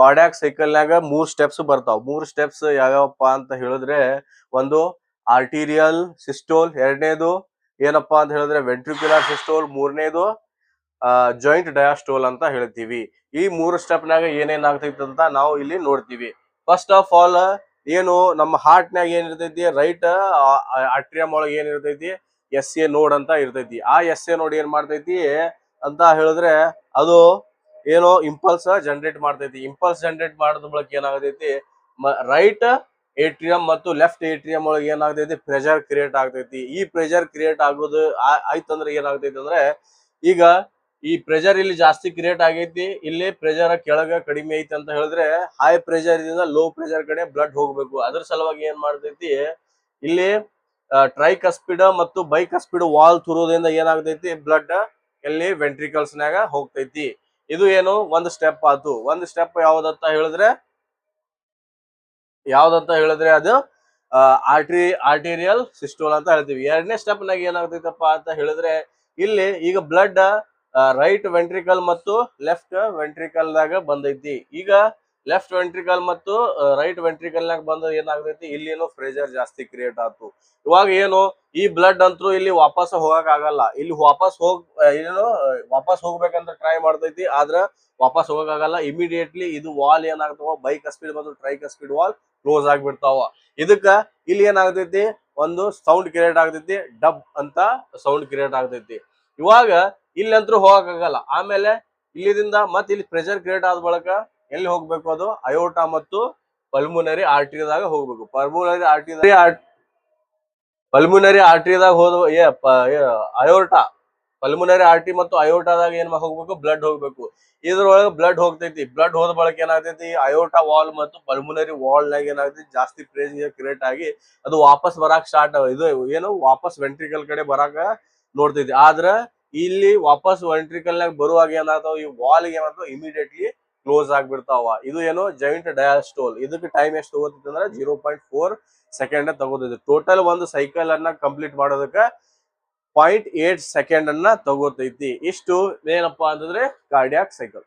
Cardiac ಸೈಕಲ್ನಾಗ 3 steps ಬರ್ತಾವ. 3 steps ಯಾವ್ಯಾವಪ್ಪ ಅಂತ ಹೇಳಿದ್ರೆ, ಒಂದು ಆರ್ಟೀರಿಯಲ್ ಸಿಸ್ಟೋಲ್, ಎರಡನೇದು ಏನಪ್ಪಾ ಅಂತ ಹೇಳಿದ್ರೆ ವೆಂಟ್ರಿಕ್ಯುಲರ್ ಸಿಸ್ಟೋಲ್, ಮೂರನೇದು ಜಾಯಿಂಟ್ ಡಯಾಸ್ಟೋಲ್ ಅಂತ ಹೇಳ್ತೀವಿ. ಈ 3 ಸ್ಟೆಪ್ನಾಗ ಏನೇನ್ ಆಗ್ತೈತಿ ಅಂತ ನಾವು ಇಲ್ಲಿ ನೋಡ್ತೀವಿ. ಫಸ್ಟ್ ಆಫ್ ಆಲ್ ಏನು ನಮ್ಮ ಹಾರ್ಟ್ ನಾಗ ಏನಿರ್ತೈತಿ, ರೈಟ್ ಆಟ್ರಿಯಂ ಒಳಗೆ ಏನಿರ್ತೈತಿ, SA ನೋಡ್ ಅಂತ ಇರ್ತೈತಿ. ಆ SA ನೋಡ್ ಏನ್ ಮಾಡ್ತೈತಿ ಅಂತ ಹೇಳಿದ್ರೆ, ಅದು ಏನೋ ಇಂಪಲ್ಸ್ ಜನರೇಟ್ ಮಾಡ್ತೈತಿ. ಇಂಪಲ್ಸ್ ಜನರೇಟ್ ಮಾಡಿದ ಬಳಿಕ ಏನಾಗತೈತಿ, ರೈಟ್ ಏಟ್ರಿಯಂ ಮತ್ತು ಲೆಫ್ಟ್ ಏಟ್ರಿಯಂ ಒಳಗೆ ಏನಾಗ್ತೈತಿ, ಪ್ರೆಷರ್ ಕ್ರಿಯೇಟ್ ಆಗ್ತೈತಿ. ಈ ಪ್ರೆಷರ್ ಕ್ರಿಯೇಟ್ ಆಗೋದು ಆಯ್ತಂದ್ರೆ ಏನಾಗ್ತೈತಿ ಅಂದ್ರೆ, ಈಗ ಈ ಪ್ರೆಷರ್ ಇಲ್ಲಿ ಜಾಸ್ತಿ ಕ್ರಿಯೇಟ್ ಆಗೈತಿ, ಇಲ್ಲಿ ಪ್ರೆಷರ್ ಕೆಳಗ ಕಡಿಮೆ ಐತಿ ಅಂತ ಹೇಳಿದ್ರೆ, ಹೈ ಪ್ರೆಷರ್ ಇಂದ ಲೋ ಪ್ರೆಷರ್ ಕಡೆ ಬ್ಲಡ್ ಹೋಗ್ಬೇಕು. ಅದ್ರ ಸಲುವಾಗಿ ಏನ್ ಮಾಡ್ತೈತಿ, ಇಲ್ಲಿ ಟ್ರೈಕಸ್ಪಿಡ್ ಮತ್ತು ಬೈಕಸ್ಪಿಡ್ ವಾಲ್ ತುರುವುದರಿಂದ ಏನಾಗ್ತೈತಿ, ಬ್ಲಡ್ ಎಲ್ಲಿ ವೆಂಟ್ರಿಕಲ್ಸ್ ನಾಗ ಹೋಗ್ತೈತಿ. ಇದು ಏನು ಒಂದು ಸ್ಟೆಪ್ ಆಯ್ತು. ಒಂದು ಸ್ಟೆಪ್ ಯಾವ್ದಂತ ಹೇಳಿದ್ರೆ ಅದು ಆರ್ಟೀರಿಯಲ್ ಸಿಸ್ಟೋಲ್ ಅಂತ ಹೇಳ್ತೀವಿ. ಎರಡನೇ ಸ್ಟೆಪ್ ನಾಗ ಏನಾಗ್ತೈತಪ್ಪ ಅಂತ ಹೇಳಿದ್ರೆ, ಇಲ್ಲಿ ಈಗ ಬ್ಲಡ್ ರೈಟ್ ವೆಂಟ್ರಿಕಲ್ ಮತ್ತು ಲೆಫ್ಟ್ ವೆಂಟ್ರಿಕಲ್ ನಾಗ ಬಂದೈತಿ. ಈಗ ಲೆಫ್ಟ್ ವೆಂಟ್ರಿಕಲ್ ಮತ್ತು ರೈಟ್ ವೆಂಟ್ರಿಕಲ್ ನಾಗ ಬಂದ ಏನಾಗ್ತೈತಿ, ಇಲ್ಲಿ ಏನೋ ಪ್ರೆಷರ್ ಜಾಸ್ತಿ ಕ್ರಿಯೇಟ್ ಆಯ್ತು. ಇವಾಗ ಏನು ಈ ಬ್ಲಡ್ ಅಂತೂ ಇಲ್ಲಿ ವಾಪಸ್ ಹೋಗಕ್ ಆಗಲ್ಲ. ಇಲ್ಲಿ ವಾಪಸ್ ಹೋಗ್ಬೇಕಂತ ಟ್ರೈ ಮಾಡ್ತೈತಿ, ಆದ್ರ ವಾಪಸ್ ಹೋಗಕ್ಕಾಗಲ್ಲ. ಇಮಿಡಿಯೇಟ್ಲಿ ಇದು ವಾಲ್ ಏನಾಗ್ತಾವ, ಬೈಕಸ್ಪಿಡ್ ಮತ್ತು ಟ್ರೈಕಸ್ಪಿಡ್ ವಾಲ್ ಕ್ಲೋಸ್ ಆಗ್ಬಿಡ್ತಾವ. ಇದಕ್ಕ ಇಲ್ಲಿ ಏನಾಗ್ತೈತಿ, ಒಂದು ಸೌಂಡ್ ಕ್ರಿಯೇಟ್ ಆಗ್ತೈತಿ, ಡಬ್ ಅಂತ ಸೌಂಡ್ ಕ್ರಿಯೇಟ್ ಆಗ್ತೈತಿ. ಇವಾಗ ಇಲ್ಲಂತೂ ಹೋಗಕ್ಕಾಗಲ್ಲ. ಆಮೇಲೆ ಇಲ್ಲಿದಿಂದ ಮತ್ತೆ ಇಲ್ಲಿ ಪ್ರೆಷರ್ ಕ್ರಿಯೇಟ್ ಆದ ಬಳಿಕ ಎಲ್ಲಿ ಹೋಗ್ಬೇಕು, ಅದು ಅಯೋಟಾ ಮತ್ತು ಪಲ್ಮುನರಿ ಆರ್ಟರಿದಾಗ ಹೋಗ್ಬೇಕು. ಪಲ್ಮುನರಿ ಆರ್ಟರಿದಾಗ ಅಯೋಟಾ, ಪಲ್ಮುನರಿ ಆರ್ಟರಿ ಮತ್ತು ಅಯೋಟಾದಾಗ ಏನ್ ಹೋಗ್ಬೇಕು, ಬ್ಲಡ್ ಹೋಗ್ಬೇಕು. ಇದ್ರೊಳಗೆ ಬ್ಲಡ್ ಹೋಗ್ತೈತಿ. ಬ್ಲಡ್ ಹೋದ ಬಳಿಕ ಏನಾಗ್ತೈತಿ, ಅಯೋಟಾ ವಾಲ್ ಮತ್ತು ಪಲ್ಮುನರಿ ವಾಲ್ ನಾಗ ಏನಾಗ್ತೈತಿ, ಜಾಸ್ತಿ ಪ್ರೆಷರ್ ಕ್ರಿಯೇಟ್ ಆಗಿ ಅದು ವಾಪಸ್ ಬರಾಕ್ ಸ್ಟಾರ್ಟ್, ಇದು ಏನು ವಾಪಸ್ ವೆಂಟ್ರಿಕಲ್ ಕಡೆ ಬರಾಕ ನೋಡ್ತೈತಿ. ಆದ್ರ ಇಲ್ಲಿ ವಾಪಸ್ ವೆಂಟ್ರಿಕಲ್ ನಾಗ ಬರುವಾಗ ಏನಾಗ್ತಾವ, ಈ ವಾಲ್ ಏನಾಗ್ತಾವ ಇಮಿಡಿಯೇಟ್ಲಿ ಕ್ಲೋಸ್ ಆಗ್ಬಿಡ್ತಾವ. ಇದು ಏನು ಜಾಯಿಂಟ್ ಡಯಾಸ್ಟೋಲ್. ಇದಕ್ಕೆ ಟೈಮ್ ಎಷ್ಟು ತಗೋತೈತಿ ಅಂದ್ರೆ 0.4 ಸೆಕೆಂಡ್ ತಗೋತೈತಿ. ಟೋಟಲ್ ಒಂದು ಸೈಕಲ್ ಅನ್ನ ಕಂಪ್ಲೀಟ್ ಮಾಡೋದಕ್ಕೆ 0.8 ಸೆಕೆಂಡ್ ಅನ್ನ ತಗೋತೈತಿ. ಇಷ್ಟು ಏನಪ್ಪಾ ಅಂತಂದ್ರೆ ಕಾರ್ಡಿಯಾಕ್ ಸೈಕಲ್.